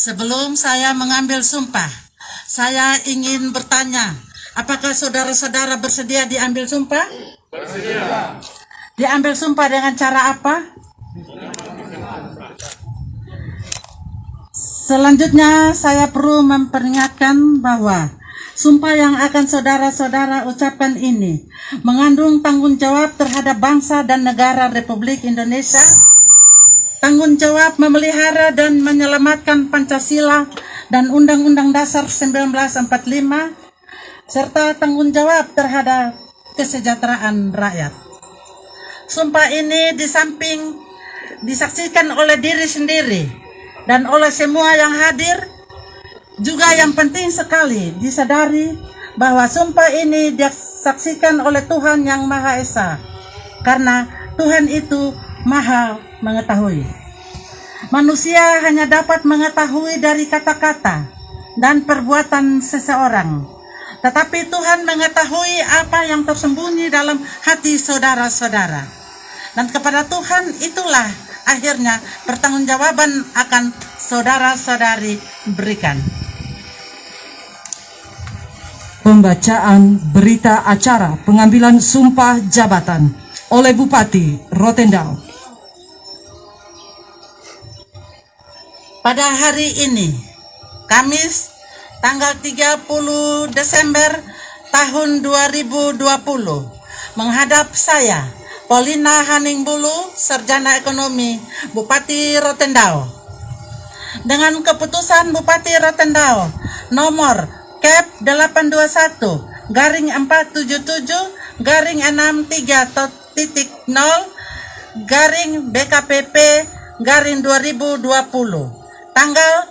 Sebelum saya mengambil sumpah, saya ingin bertanya, apakah saudara-saudara bersedia diambil sumpah? Bersedia. Diambil sumpah dengan cara apa? Selanjutnya, saya perlu memperingatkan bahwa sumpah yang akan saudara-saudara ucapkan ini mengandung tanggung jawab terhadap bangsa dan negara Republik Indonesia, tanggung jawab memelihara dan menyelamatkan Pancasila dan Undang-Undang Dasar 1945, serta tanggung jawab terhadap kesejahteraan rakyat. Sumpah ini di samping disaksikan oleh diri sendiri dan oleh semua yang hadir, juga yang penting sekali disadari bahwa sumpah ini disaksikan oleh Tuhan yang Maha Esa, karena Tuhan itu Maha mengetahui. Manusia hanya dapat mengetahui dari kata-kata dan perbuatan seseorang, tetapi Tuhan mengetahui apa yang tersembunyi dalam hati saudara-saudara. Dan kepada Tuhan itulah akhirnya pertanggungjawaban akan saudara-saudari berikan. Pembacaan berita acara pengambilan sumpah jabatan oleh Bupati Rotendao. Pada hari ini, Kamis, tanggal 30 Desember tahun 2020, menghadap saya, Paulina Haningbulu, Sarjana Ekonomi, Bupati Rotendao. Dengan keputusan Bupati Rotendao nomor Kep 821-477.0/BKPP/2020 tanggal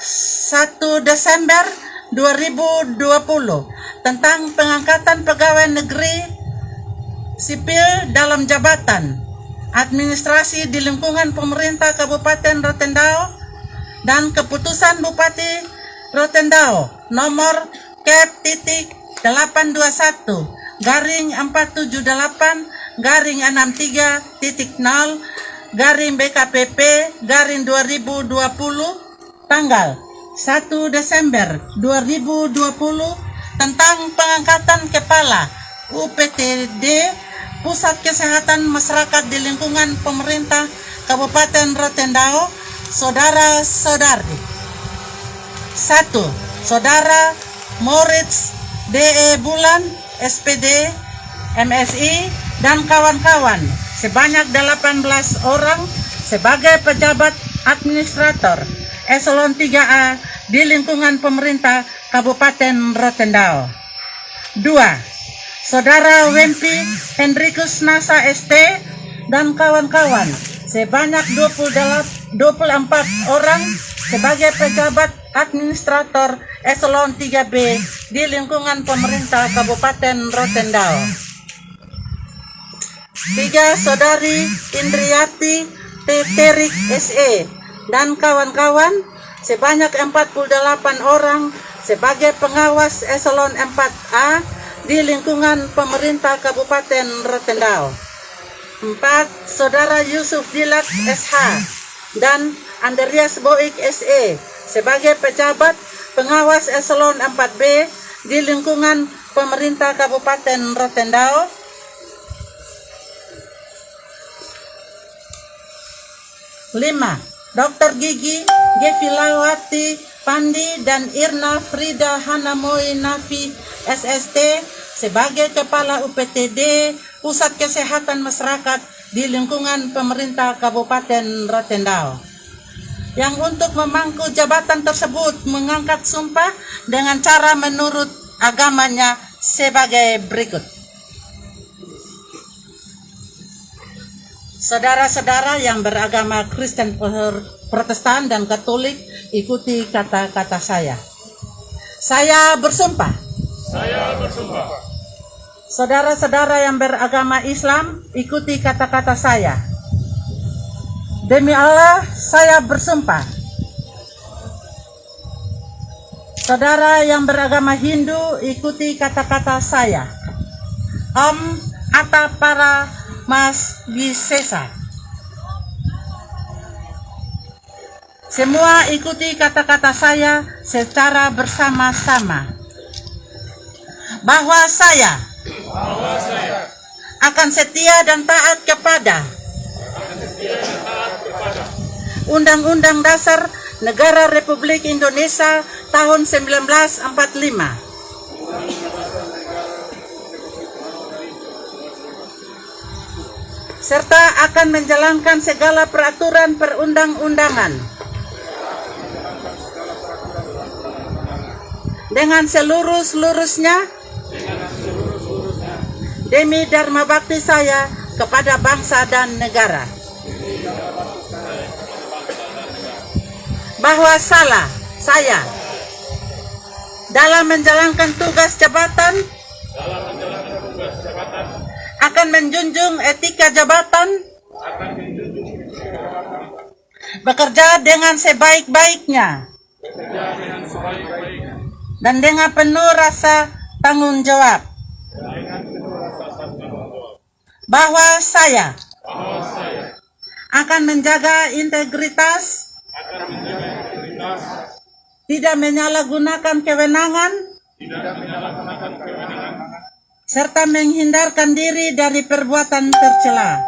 1 Desember 2020 tentang pengangkatan pegawai negeri sipil dalam jabatan administrasi di lingkungan pemerintah Kabupaten Rotendao, dan keputusan Bupati Rotendao nomor Kep 821-478-63.0/BKPP/2020 tanggal 1 Desember 2020 tentang pengangkatan kepala UPTD Pusat Kesehatan Masyarakat di lingkungan pemerintah Kabupaten Rotendao. Saudara-saudari: 1. Saudara Moritz DE Bulan, SPD, MSI, dan kawan-kawan sebanyak 18 orang sebagai pejabat administrator Eselon 3A di lingkungan pemerintah Kabupaten Rotendao. 2. Saudara Wempi Hendrikus Nasa ST dan kawan-kawan sebanyak 24 orang sebagai pejabat administrator Eselon 3B di lingkungan pemerintah Kabupaten Rotendao. 3. Saudari Indriati Teterik SE dan kawan-kawan sebanyak 48 orang sebagai pengawas Eselon 4A di lingkungan pemerintah Kabupaten Rotendao. 4. Saudara Yusuf Dilat SH dan Andreas Boik SE sebagai pejabat pengawas Eselon 4B di lingkungan pemerintah Kabupaten Rotendao. 5. Dr. Gigi Gefilawati Pandi dan Irna Frida Hanamoy Nafi SST sebagai Kepala UPTD Pusat Kesehatan Masyarakat di lingkungan pemerintah Kabupaten Rotendao, yang untuk memangku jabatan tersebut mengangkat sumpah dengan cara menurut agamanya sebagai berikut. Saudara-saudara yang beragama Kristen, Protestan, dan Katolik, ikuti kata-kata saya. Saya bersumpah. Saya bersumpah. Saudara-saudara yang beragama Islam, ikuti kata-kata saya. Demi Allah, saya bersumpah. Saudara yang beragama Hindu, ikuti kata-kata saya. Om Ata Para Mas Wisesa. Semua ikuti kata-kata saya secara bersama-sama. Bahwa saya akan setia dan taat kepada Undang-Undang Dasar Negara Republik Indonesia tahun 1945. Serta akan menjalankan segala peraturan perundang-undangan dengan seluruh-seluruhnya demi dharma bakti saya kepada bangsa dan negara. Bahwa saya dalam menjalankan tugas jabatan akan menjunjung etika jabatan, bekerja dengan sebaik-baiknya dan dengan penuh rasa tanggung jawab. Bahwa saya akan menjaga integritas, tidak menyalahgunakan kewenangan, serta menghindarkan diri dari perbuatan tercela.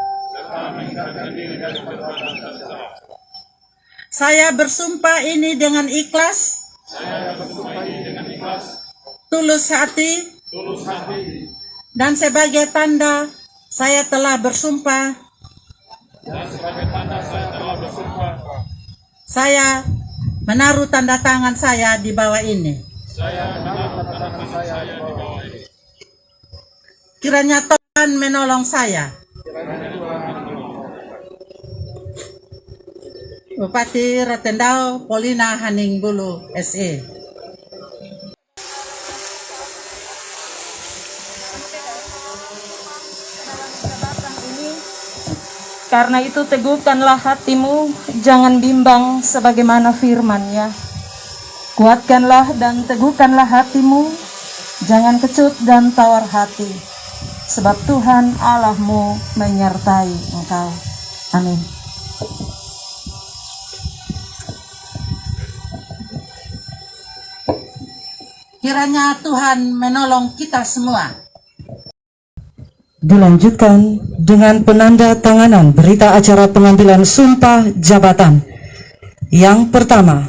Saya bersumpah ini dengan ikhlas, tulus hati, dan sebagai tanda saya telah bersumpah, saya menaruh tanda tangan saya di bawah ini. Kiranya Tuhan menolong saya. Bupati Rotendao Polina Haningbulu SE. Karena itu teguhkanlah hatimu, jangan bimbang sebagaimana firman-Nya. Kuatkanlah dan teguhkanlah hatimu, jangan kecut dan tawar hati, sebab Tuhan Allahmu menyertai engkau. Amin. Kiranya Tuhan menolong kita semua. Dilanjutkan dengan penanda tanganan berita acara pengambilan sumpah jabatan. Yang pertama,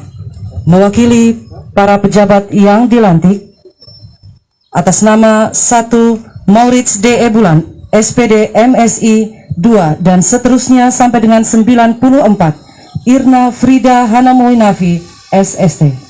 mewakili para pejabat yang dilantik, atas nama 1 Maurits D. Bulan, SPD MSI 2 dan seterusnya sampai dengan 94, Irna Frida Hanamoinafi SST.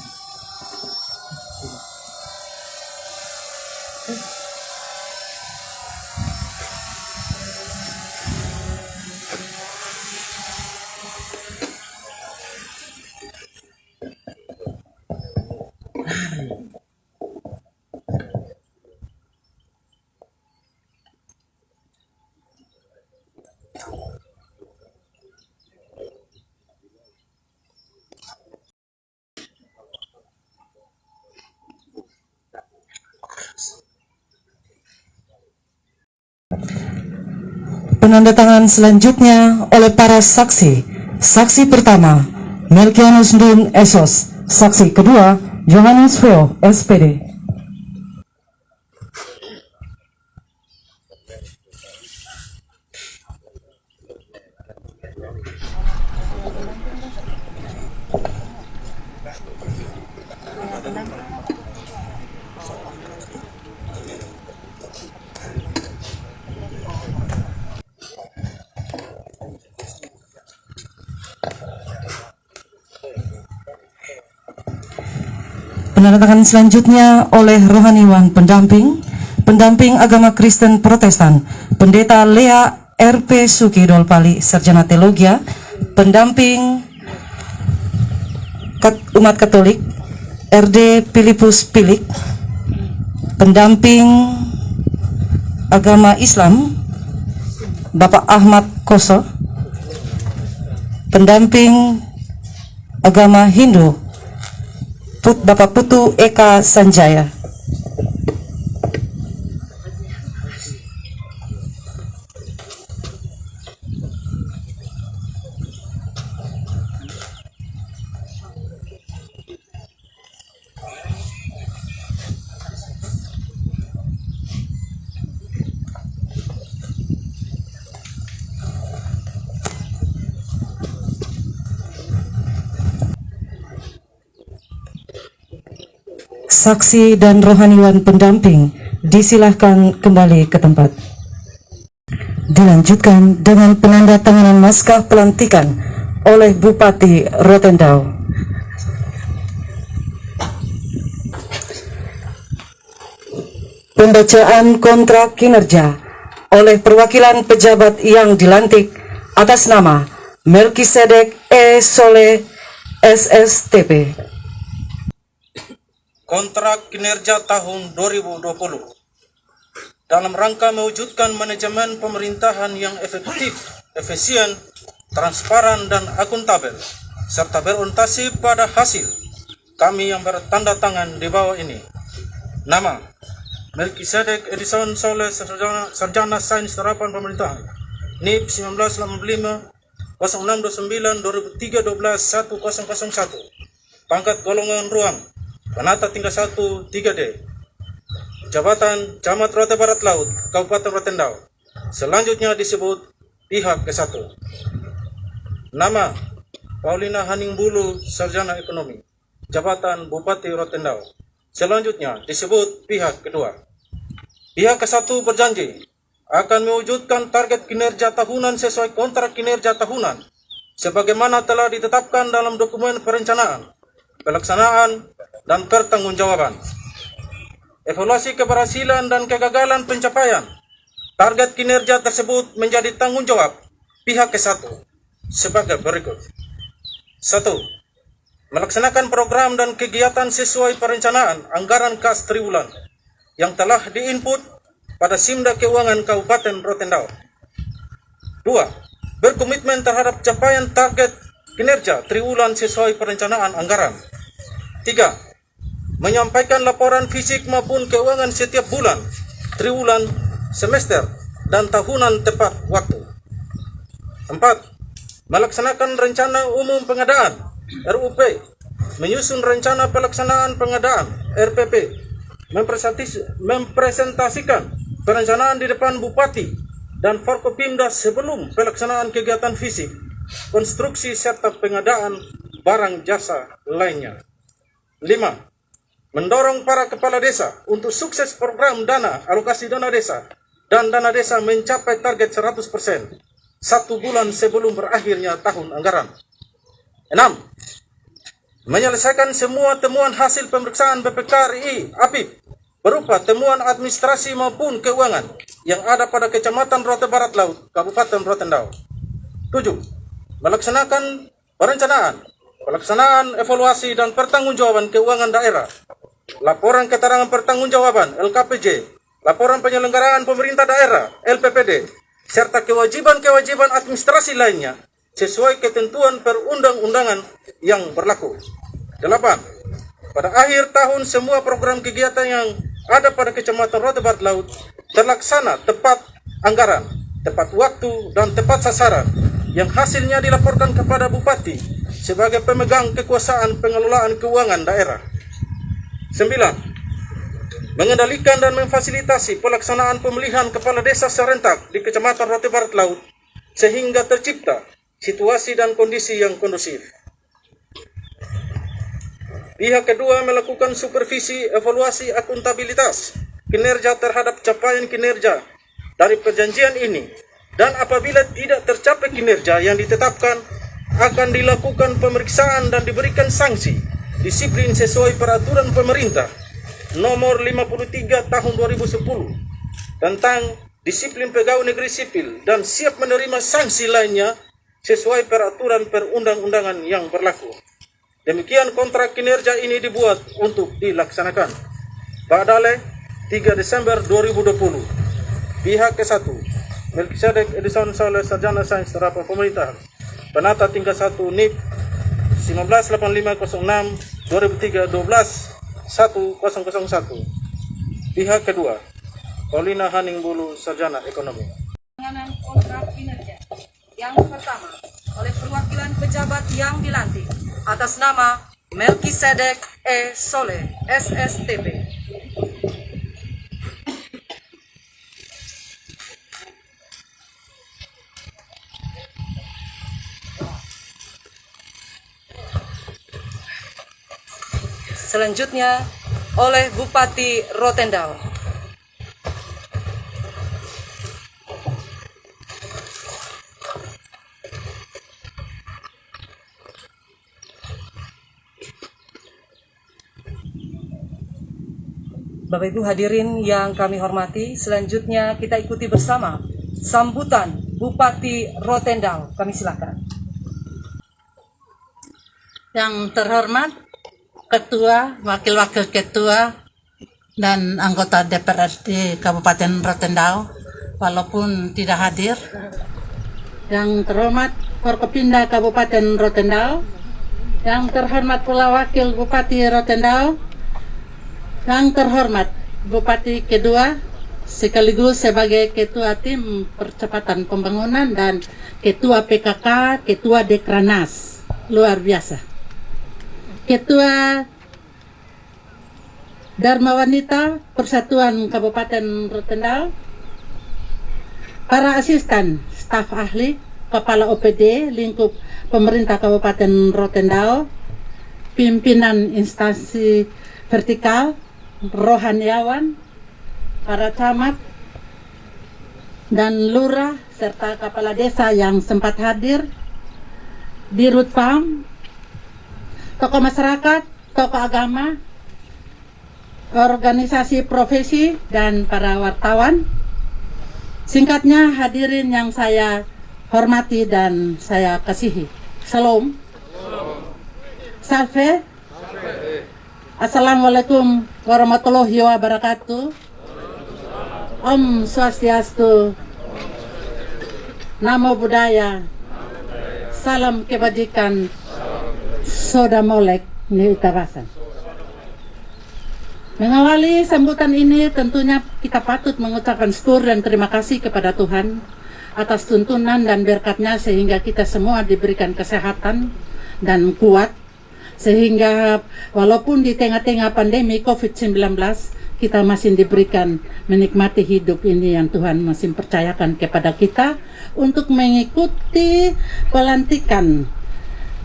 Penandatangan selanjutnya oleh para saksi. Saksi pertama, Melkianus Ndun Esos. Saksi kedua, Johannes Veo, SPD. Penandatangan selanjutnya oleh rohaniwan pendamping agama Kristen Protestan, Pendeta Lea RP Suki Dolpali, Sarjana Teologia, pendamping umat Katolik RD Filipus Pilik, pendamping agama Islam Bapak Ahmad Koso, pendamping agama Hindu Bapak Putu Eka Sanjaya. saksi dan rohaniwan pendamping disilahkan kembali ke tempat. Dilanjutkan dengan penandatanganan naskah pelantikan oleh Bupati Rotendao. Pembacaan kontrak kinerja oleh perwakilan pejabat yang dilantik atas nama Melkisedek E. Soleh SSTP. Kontrak kinerja tahun 2020 dalam rangka mewujudkan manajemen pemerintahan yang efektif, efisien, transparan, dan akuntabel, serta berorientasi pada hasil. Kami yang bertanda tangan di bawah ini. Nama: Melkisedek Edison Soleh, Sarjana Sains Terapan Pemerintahan, NIP 1985 0629 2003 12 1001. Pangkat golongan ruang Penata tingkat 1 3D. Jabatan Camat Rote Barat Laut, Kabupaten Rotendao. Selanjutnya disebut pihak ke-1. Nama: Paulina Haningbulu, Sarjana Ekonomi. Jabatan Bupati Rotendao. Selanjutnya disebut pihak kedua. Pihak ke-1 berjanji akan mewujudkan target kinerja tahunan sesuai kontrak kinerja tahunan sebagaimana telah ditetapkan dalam dokumen perencanaan, pelaksanaan, dan pertanggungjawaban. Evaluasi keberhasilan dan kegagalan pencapaian target kinerja tersebut menjadi tanggung jawab pihak ke-1 sebagai berikut. 1. Melaksanakan program dan kegiatan sesuai perencanaan anggaran kas triwulan yang telah diinput pada Simda Keuangan Kabupaten Rotendao. 2. Berkomitmen terhadap capaian target kinerja triwulan sesuai perencanaan anggaran. 3. Menyampaikan laporan fisik maupun keuangan setiap bulan, triwulan, semester, dan tahunan tepat waktu. 4. Melaksanakan rencana umum pengadaan RUP, menyusun rencana pelaksanaan pengadaan RPP, mempresentasikan perencanaan di depan Bupati dan Forkopimda sebelum pelaksanaan kegiatan fisik, konstruksi serta pengadaan barang jasa lainnya. 5. Mendorong para kepala desa untuk sukses program dana alokasi dana desa dan dana desa mencapai target 100% 1 bulan sebelum berakhirnya tahun anggaran. 6. Menyelesaikan semua temuan hasil pemeriksaan BPK-RI APIP berupa temuan administrasi maupun keuangan yang ada pada Kecamatan Rote Barat Laut, Kabupaten Rotendao. 7. Melaksanakan perencanaan, pelaksanaan, evaluasi, dan pertanggungjawaban keuangan daerah, laporan keterangan pertanggungjawaban LKPJ, laporan penyelenggaraan pemerintah daerah LPPD, serta kewajiban-kewajiban administrasi lainnya sesuai ketentuan perundang-undangan yang berlaku. 8. Pada akhir tahun semua program kegiatan yang ada pada Kecamatan Rote Barat Laut terlaksana tepat anggaran, tepat waktu, dan tepat sasaran yang hasilnya dilaporkan kepada Bupati sebagai pemegang kekuasaan pengelolaan keuangan daerah. 9. Mengendalikan dan memfasilitasi pelaksanaan pemilihan kepala desa serentak di Kecamatan Rote Barat Laut sehingga tercipta situasi dan kondisi yang kondusif. Pihak kedua melakukan supervisi, evaluasi akuntabilitas kinerja terhadap capaian kinerja dari perjanjian ini, dan apabila tidak tercapai kinerja yang ditetapkan akan dilakukan pemeriksaan dan diberikan sanksi disiplin sesuai peraturan pemerintah nomor 53 tahun 2010 tentang disiplin pegawai negeri sipil dan siap menerima sanksi lainnya sesuai peraturan perundang-undangan yang berlaku. Demikian kontrak kinerja ini dibuat untuk dilaksanakan. Badale 3 Desember 2020. Pihak ke-1 Melkisedek Edison Soleh, Sarjana Sains Terapan Pemerintahan, Penata tingkat 1 NIP 198506 2003 12 1001. Pihak kedua Paulina Haningbulu, Sarjana Ekonomi. Penandatanganan kontrak kinerja yang pertama oleh perwakilan pejabat yang dilantik atas nama Melkisedek E. Soleh SSTP. Selanjutnya oleh Bupati Rotendao. Bapak Ibu hadirin yang kami hormati, selanjutnya kita ikuti bersama sambutan Bupati Rotendao. Kami silakan. Yang terhormat Ketua, Wakil-Wakil Ketua, dan anggota DPRD Kabupaten Rotendao, walaupun tidak hadir. Yang terhormat Forkopimda Kabupaten Rotendao, yang terhormat pula Wakil Bupati Rotendao, yang terhormat Bupati kedua sekaligus sebagai Ketua Tim Percepatan Pembangunan dan Ketua PKK, Ketua Dekranas, luar biasa. Ketua Dharma Wanita Persatuan Kabupaten Rotendao, para asisten, staf ahli, kepala OPD lingkup pemerintah Kabupaten Rotendao, pimpinan instansi vertikal, rohaniawan, para camat dan lurah serta kepala desa yang sempat hadir, Dirut PAM, tokoh masyarakat, tokoh agama, organisasi profesi, dan para wartawan. Singkatnya, hadirin yang saya hormati dan saya kasihi. Salam. Salve. Assalamualaikum warahmatullahi wabarakatuh. Om Swastiastu. Namo Buddhaya. Salam kebajikan. Soda Molek Nitabasan. Mengawali sambutan ini, tentunya kita patut mengucapkan syukur dan terima kasih kepada Tuhan atas tuntunan dan berkat-Nya sehingga kita semua diberikan kesehatan dan kuat, sehingga walaupun di tengah-tengah pandemi COVID-19 kita masih diberikan menikmati hidup ini yang Tuhan masih percayakan kepada kita untuk mengikuti pelantikan,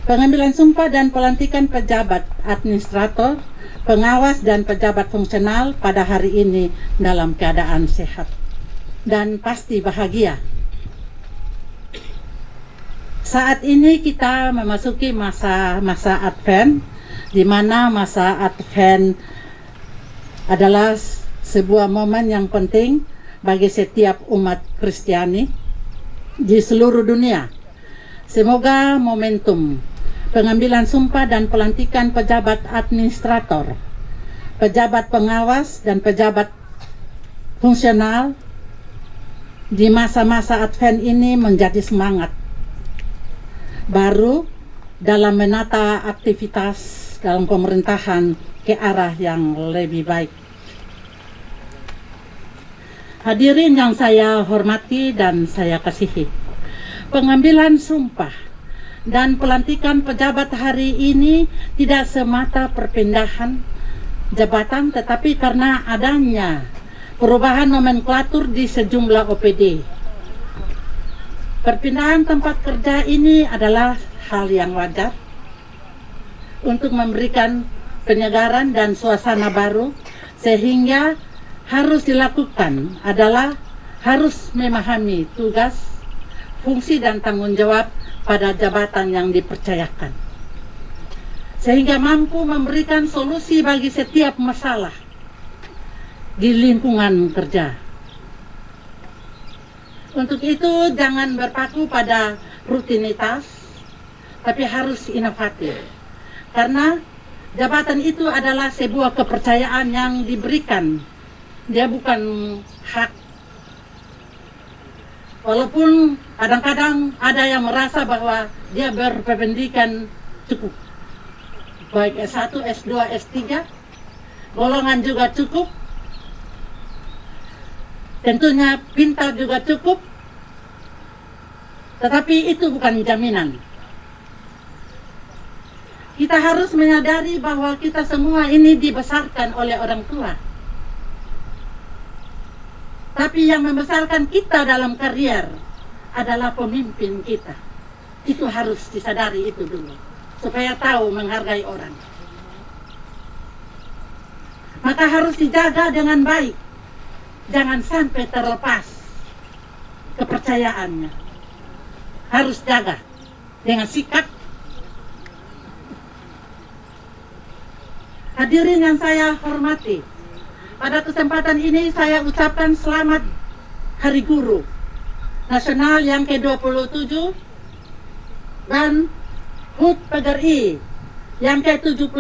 pengambilan sumpah dan pelantikan pejabat administrator, pengawas dan pejabat fungsional pada hari ini dalam keadaan sehat dan pasti bahagia. Saat ini kita memasuki masa Advent, di mana masa Advent adalah sebuah momen yang penting bagi setiap umat Kristiani di seluruh dunia. Semoga momentum pengambilan sumpah dan pelantikan pejabat administrator, pejabat pengawas, dan pejabat fungsional di masa-masa Advent ini menjadi semangat baru dalam menata aktivitas dalam pemerintahan ke arah yang lebih baik. Hadirin yang saya hormati dan saya kasihi, pengambilan sumpah dan pelantikan pejabat hari ini tidak semata perpindahan jabatan, tetapi karena adanya perubahan nomenklatur di sejumlah OPD. Perpindahan tempat kerja ini adalah hal yang wajar untuk memberikan penyegaran dan suasana baru, sehingga harus dilakukan adalah harus memahami tugas, fungsi dan tanggung jawab pada jabatan yang dipercayakan, sehingga mampu memberikan solusi bagi setiap masalah di lingkungan kerja. Untuk itu jangan berpaku pada rutinitas, tapi harus inovatif. Karena jabatan itu adalah sebuah kepercayaan yang diberikan. Dia bukan hak. Walaupun kadang-kadang ada yang merasa bahwa dia berpendidikan cukup, baik S1, S2, S3, golongan juga cukup, tentunya pintar juga cukup, tetapi itu bukan jaminan. Kita harus menyadari bahwa kita semua ini dibesarkan oleh orang tua. Tapi yang membesarkan kita dalam karier adalah pemimpin kita. Itu harus disadari itu dulu, supaya tahu menghargai orang. maka harus dijaga dengan baik. Jangan sampai terlepas kepercayaannya. Harus jaga dengan sikap. Hadirin yang saya hormati, pada kesempatan ini saya ucapkan selamat Hari Guru Nasional yang ke-27 dan HUT PGRI yang ke-75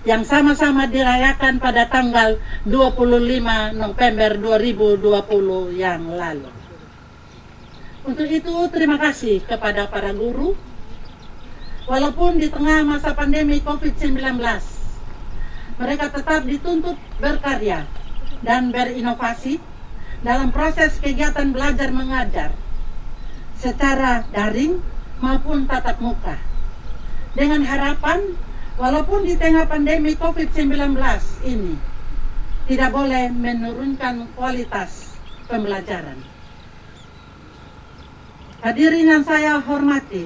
yang sama-sama dirayakan pada tanggal 25 November 2020 yang lalu. Untuk itu terima kasih kepada para guru. Walaupun di tengah masa pandemi COVID-19, mereka tetap dituntut berkarya dan berinovasi dalam proses kegiatan belajar mengajar secara daring maupun tatap muka. Dengan harapan, walaupun di tengah pandemi COVID-19 ini tidak boleh menurunkan kualitas pembelajaran. Hadirin yang saya hormati,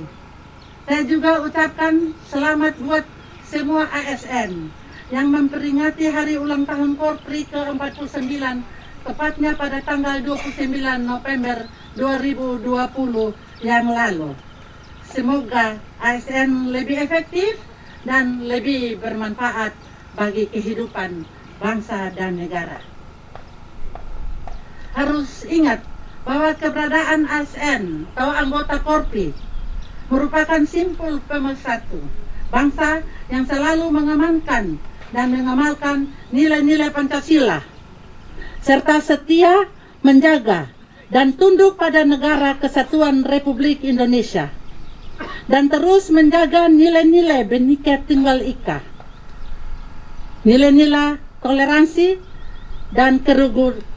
saya juga ucapkan selamat buat semua ASN yang memperingati hari ulang tahun Korpri ke-49 tepatnya pada tanggal 29 November 2020 yang lalu. Semoga ASN lebih efektif dan lebih bermanfaat bagi kehidupan bangsa dan negara. Harus ingat bahwa keberadaan ASN atau anggota Korpri merupakan simpul pemersatu bangsa yang selalu mengamankan dan mengamalkan nilai-nilai Pancasila, serta setia menjaga dan tunduk pada negara kesatuan Republik Indonesia, dan terus menjaga nilai-nilai Bhinneka Tunggal Ika, nilai-nilai toleransi dan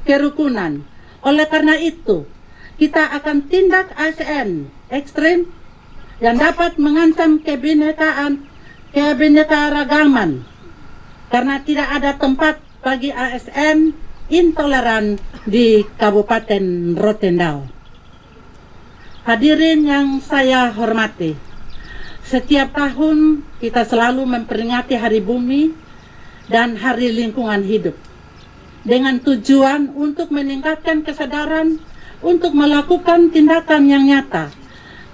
kerukunan. Oleh karena itu, kita akan tindak ASN ekstrem yang dapat mengancam kebinekaragaman, karena tidak ada tempat bagi ASN intoleran di Kabupaten Rotendao. Hadirin yang saya hormati, setiap tahun kita selalu memperingati Hari Bumi dan Hari Lingkungan Hidup dengan tujuan untuk meningkatkan kesadaran untuk melakukan tindakan yang nyata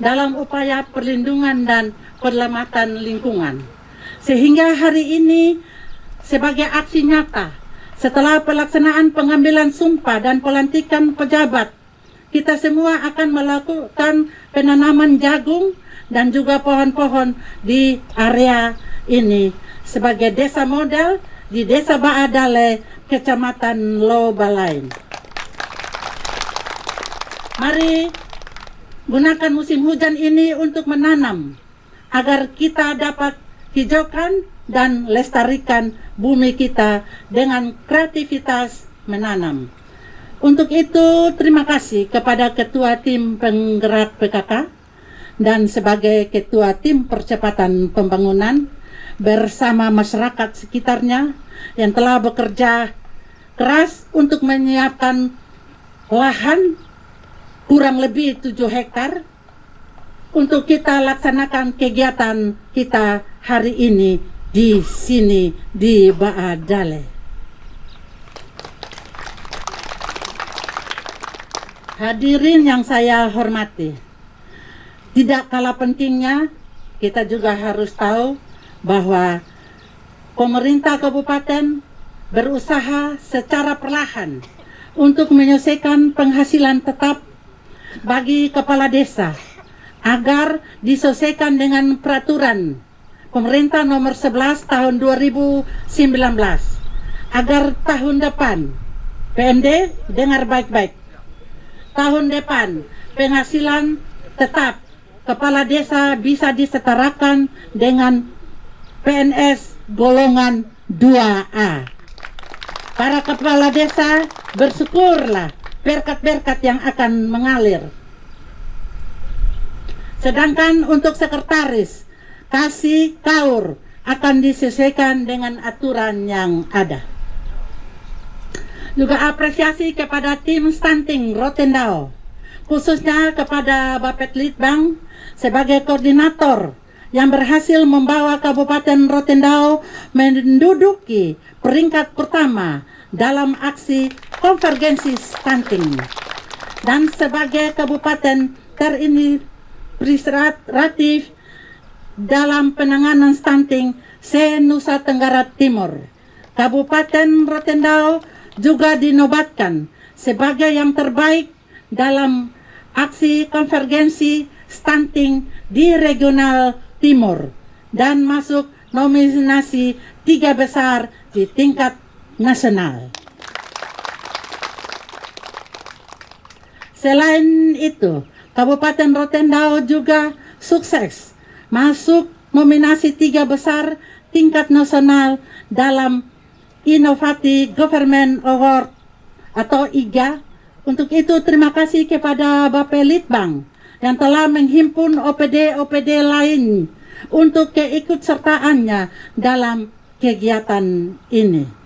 dalam upaya perlindungan dan penyelamatan lingkungan. Sehingga hari ini sebagai aksi nyata setelah pelaksanaan pengambilan sumpah dan pelantikan pejabat, kita semua akan melakukan penanaman jagung dan juga pohon-pohon di area ini sebagai desa model di Desa Baadale, Kecamatan Lobalain. Mari gunakan musim hujan ini untuk menanam agar kita dapat hijaukan dan lestarikan bumi kita dengan kreativitas menanam. Untuk itu, terima kasih kepada Ketua Tim Penggerak PKK dan sebagai Ketua Tim Percepatan Pembangunan bersama masyarakat sekitarnya yang telah bekerja keras untuk menyiapkan lahan kurang lebih 7 hektar untuk kita laksanakan kegiatan kita hari ini di sini di Baadale. Hadirin yang saya hormati, tidak kalah pentingnya kita juga harus tahu bahwa pemerintah kabupaten berusaha secara perlahan untuk menyelesaikan penghasilan tetap bagi kepala desa agar disesuaikan dengan peraturan pemerintah nomor 11 tahun 2019 agar tahun depan PND dengar baik-baik, tahun depan penghasilan tetap kepala desa bisa disetarakan dengan PNS golongan 2A. Para kepala desa bersyukurlah berkat-berkat yang akan mengalir. Sedangkan untuk sekretaris, kasih kaur akan disesuaikan dengan aturan yang ada. Juga apresiasi kepada tim stunting Rotendao, khususnya kepada Bapet Litbang sebagai koordinator yang berhasil membawa Kabupaten Rotendao menduduki peringkat pertama dalam aksi konvergensi stunting. Dan sebagai kabupaten terintegratif dalam penanganan stunting se-Nusa Tenggara Timur, Kabupaten Rotendao juga dinobatkan sebagai yang terbaik dalam aksi konvergensi stunting di regional timur dan masuk nominasi 3 besar di tingkat nasional. Selain itu, Kabupaten Rotendao juga sukses masuk nominasi 3 besar tingkat nasional dalam Innovative Government Award atau IGA. Untuk itu terima kasih kepada Bapak Litbang yang telah menghimpun OPD-OPD lain untuk keikutsertaannya dalam kegiatan ini.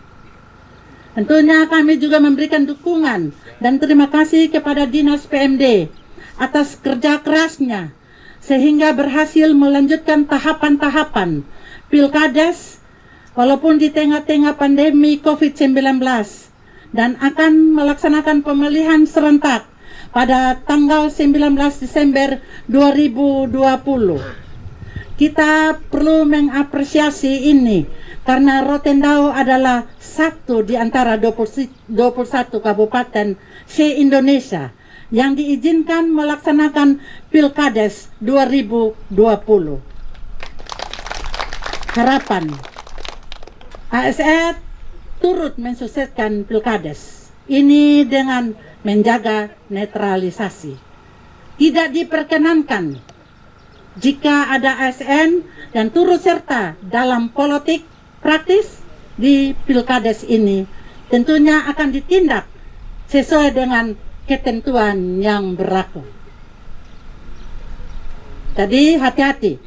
Tentunya kami juga memberikan dukungan dan terima kasih kepada Dinas PMD atas kerja kerasnya sehingga berhasil melanjutkan tahapan-tahapan Pilkades walaupun di tengah-tengah pandemi COVID-19 dan akan melaksanakan pemilihan serentak pada tanggal 19 Desember 2020. Kita perlu mengapresiasi ini karena Rotendao adalah satu di antara 21 kabupaten se-Indonesia yang diizinkan melaksanakan Pilkades 2020. Harapan ASN turut mensukseskan Pilkades ini dengan menjaga netralisasi. Tidak diperkenankan jika ada ASN dan turut serta dalam politik praktis di Pilkades ini, tentunya akan ditindak sesuai dengan ketentuan yang berlaku. Jadi hati-hati,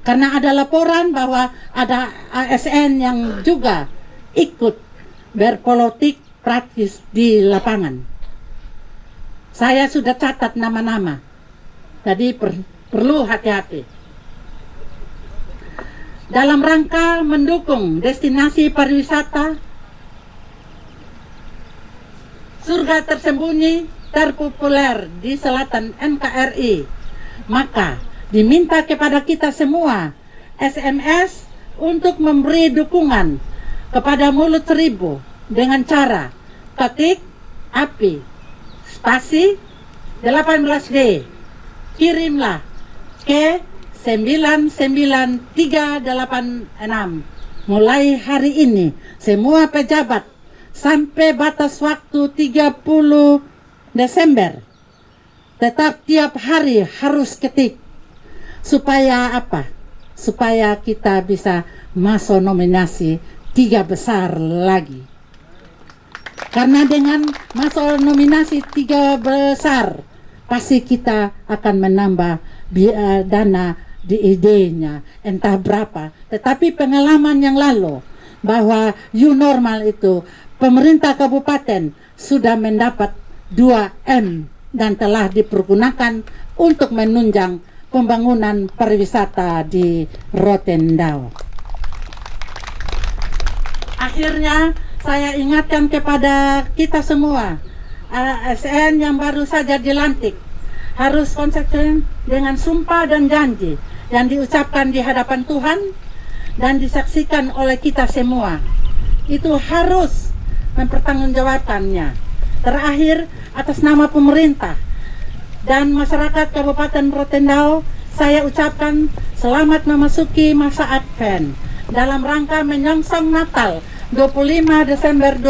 karena ada laporan bahwa ada ASN yang juga ikut berpolitik praktis di lapangan. Saya sudah catat nama-nama, jadi perlu hati-hati. Dalam rangka mendukung destinasi pariwisata surga tersembunyi terpopuler di selatan NKRI, maka diminta kepada kita semua SMS untuk memberi dukungan kepada Mulut Seribu dengan cara ketik API spasi 18D, kirimlah ke 99386. Mulai hari ini semua pejabat sampai batas waktu 30 Desember tetap tiap hari harus ketik. Supaya apa? Supaya kita bisa masuk nominasi 3 besar lagi. Karena dengan masuk nominasi 3 besar pasti kita akan menambah dana di idenya entah berapa. Tetapi pengalaman yang lalu bahwa new normal itu pemerintah kabupaten sudah mendapat 2M dan telah dipergunakan untuk menunjang pembangunan pariwisata di Rotendao. Akhirnya saya ingatkan kepada kita semua, ASN yang baru saja dilantik harus konsisten dengan sumpah dan janji yang diucapkan di hadapan Tuhan dan disaksikan oleh kita semua. Itu harus mempertanggungjawabkannya. Terakhir, atas nama pemerintah dan masyarakat Kabupaten Rotendao, saya ucapkan selamat memasuki masa Advent dalam rangka menyongsong Natal 25 Desember